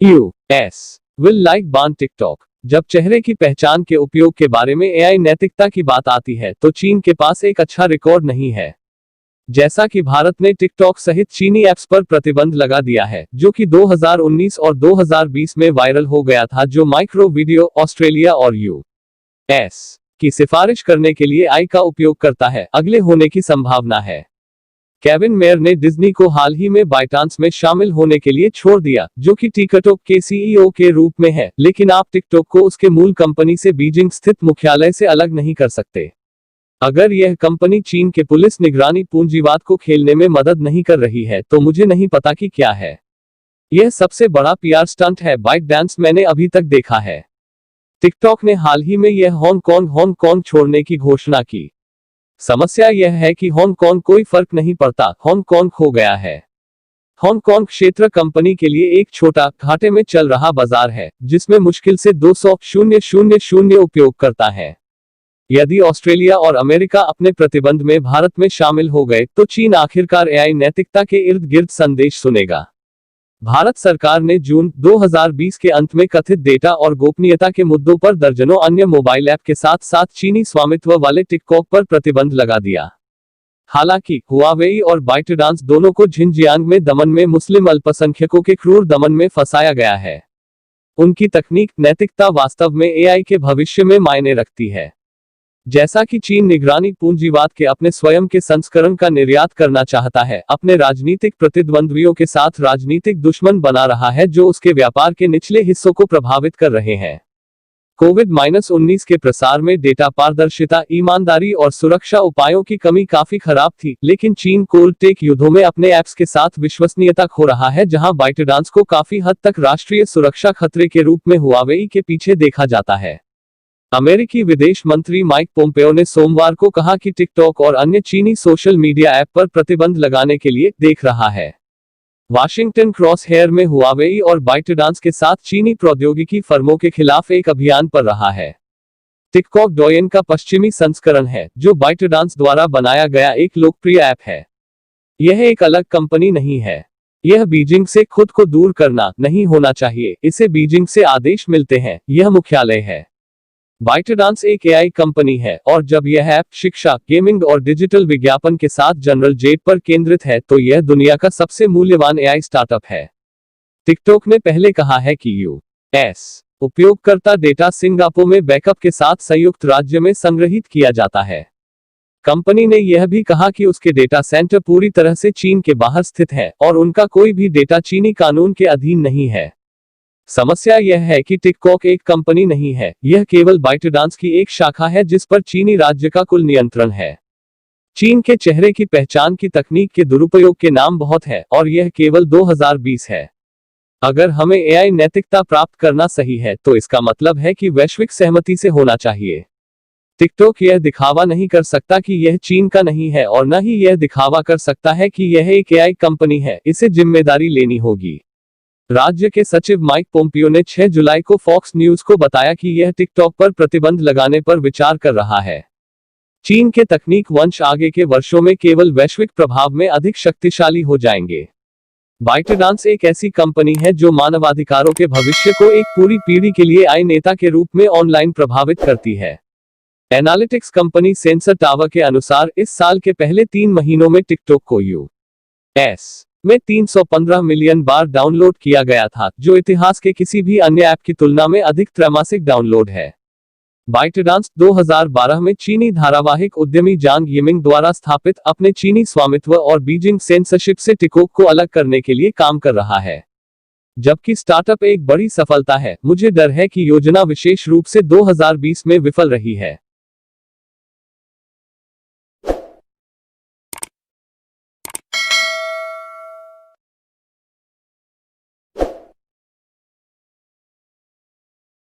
US will like ban TikTok. जब चेहरे की पहचान के उपयोग के बारे में एआई नैतिकता की बात आती है तो चीन के पास एक अच्छा रिकॉर्ड नहीं है। जैसा कि भारत ने टिकटॉक सहित चीनी ऐप्स पर प्रतिबंध लगा दिया है, जो कि 2019 और 2020 में वायरल हो गया था, जो माइक्रो वीडियो ऑस्ट्रेलिया और यूएस की सिफारिश करने के लिए आई का उपयोग करता है, अगले होने की संभावना है। केविन मेयर ने डिज्नी को हाल ही में बाइटांस में शामिल होने के लिए छोड़ दिया, जो कि टिकटॉक के सीईओ के रूप में है, लेकिन आप टिकटॉक को उसके मूल कंपनी से बीजिंग स्थित मुख्यालय से अलग नहीं कर सकते। अगर यह कंपनी चीन के पुलिस निगरानी पूंजीवाद को खेलने में मदद नहीं कर रही है तो मुझे नहीं पता कि क्या है। यह सबसे बड़ा पीआर स्टंट है बाइट डांस मैंने अभी तक देखा है। टिकटॉक ने हाल ही में यह हांगकांग छोड़ने की घोषणा की। समस्या यह है कि हांगकांग कोई फर्क नहीं पड़ता, हांगकांग खो गया है। हांगकांग क्षेत्र कंपनी के लिए एक छोटा, घाटे में चल रहा बाजार है, जिसमें मुश्किल से 200,000 उपयोगकर्ता हैं। यदि ऑस्ट्रेलिया और अमेरिका अपने प्रतिबंध में भारत में शामिल हो गए तो चीन आखिरकार एआई नैतिकता के इर्द गिर्द संदेश सुनेगा। भारत सरकार ने जून 2020 के अंत में कथित डेटा और गोपनीयता के मुद्दों पर दर्जनों अन्य मोबाइल ऐप के साथ साथ चीनी स्वामित्व वाले टिकटॉक पर प्रतिबंध लगा दिया। हालांकि हुआवेई और बाइटडांस दोनों को झिनजियांग में दमन में मुस्लिम अल्पसंख्यकों के क्रूर दमन में फंसाया गया है। उनकी तकनीक नैतिकता वास्तव में एआई के भविष्य में मायने रखती है। जैसा कि चीन निगरानी पूंजीवाद के अपने स्वयं के संस्करण का निर्यात करना चाहता है, अपने राजनीतिक प्रतिद्वंद्वियों के साथ राजनीतिक दुश्मन बना रहा है जो उसके व्यापार के निचले हिस्सों को प्रभावित कर रहे हैं। कोविड-19 के प्रसार में डेटा पारदर्शिता, ईमानदारी और सुरक्षा उपायों की कमी काफी खराब थी, लेकिन चीन कोल्ड टेक युद्धों में अपने ऐप्स के साथ विश्वसनीयता खो रहा है, जहां बाइटडांस को काफी हद तक राष्ट्रीय सुरक्षा खतरे के रूप में हुआवेई के पीछे देखा जाता है। अमेरिकी विदेश मंत्री माइक पोम्पेओ ने सोमवार को कहा कि टिकटॉक और अन्य चीनी सोशल मीडिया ऐप पर प्रतिबंध लगाने के लिए देख रहा है। वाशिंगटन क्रॉस हेयर में हुआवेई और बाइटडांस के साथ चीनी प्रौद्योगिकी फर्मों के खिलाफ एक अभियान पर रहा है। टिकटॉक डोयन का पश्चिमी संस्करण है, जो बाइटडांस द्वारा बनाया गया एक लोकप्रिय ऐप है। यह एक अलग कंपनी नहीं है। यह बीजिंग से खुद को दूर करना नहीं होना चाहिए, इसे बीजिंग से आदेश मिलते हैं, यह मुख्यालय है। बाइटडांस एक एआई कंपनी है और जब यह ऐप शिक्षा, गेमिंग और डिजिटल विज्ञापन के साथ जनरल जेट पर केंद्रित है तो यह दुनिया का सबसे मूल्यवान एआई स्टार्टअप है। टिकटॉक ने पहले कहा है कि यूएस उपयोगकर्ता डेटा सिंगापुर में बैकअप के साथ संयुक्त राज्य में संग्रहीत किया जाता है। कंपनी ने यह भी कहा कि उसके डेटा सेंटर पूरी तरह से चीन के बाहर स्थित है और उनका कोई भी डेटा चीनी कानून के अधीन नहीं है। समस्या यह है कि टिकटॉक एक कंपनी नहीं है, यह केवल बाइटडांस की एक शाखा है जिस पर चीनी राज्य का कुल नियंत्रण है। चीन के चेहरे की पहचान की तकनीक के दुरुपयोग के नाम बहुत है और यह केवल 2020 है। अगर हमें एआई नैतिकता प्राप्त करना सही है तो इसका मतलब है कि वैश्विक सहमति से होना चाहिए। टिकटॉक यह दिखावा नहीं कर सकता कि यह चीन का नहीं है और न ही यह दिखावा कर सकता है कि यह एक एआई कंपनी है, इसे जिम्मेदारी लेनी होगी। राज्य के सचिव माइक पोम्पियो ने 6 जुलाई को फॉक्स न्यूज को बताया कि यह टिकटॉक पर प्रतिबंध लगाने पर विचार कर रहा है। चीन के तकनीक वंश आगे के वर्षों में केवल वैश्विक प्रभाव में अधिक शक्तिशाली हो जाएंगे। बाइटडांस एक ऐसी कंपनी है जो मानवाधिकारों के भविष्य को एक पूरी पीढ़ी के लिए आई नेता के रूप में ऑनलाइन प्रभावित करती है। एनालिटिक्स कंपनी सेंसर टावर के अनुसार इस साल के पहले 3 महीनों में टिकटॉक को यूएस में 315 मिलियन बार डाउनलोड किया गया था, जो इतिहास के किसी भी अन्य ऐप की तुलना में अधिक त्रैमासिक डाउनलोड है। बाइटडांस 2012 में चीनी धारावाहिक उद्यमी जांग यिमिंग द्वारा स्थापित अपने चीनी स्वामित्व और बीजिंग सेंसरशिप से टिकटॉक को अलग करने के लिए काम कर रहा है। जबकि स्टार्टअप एक बड़ी सफलता है, मुझे डर है कि योजना विशेष रूप से 2020 में विफल रही है।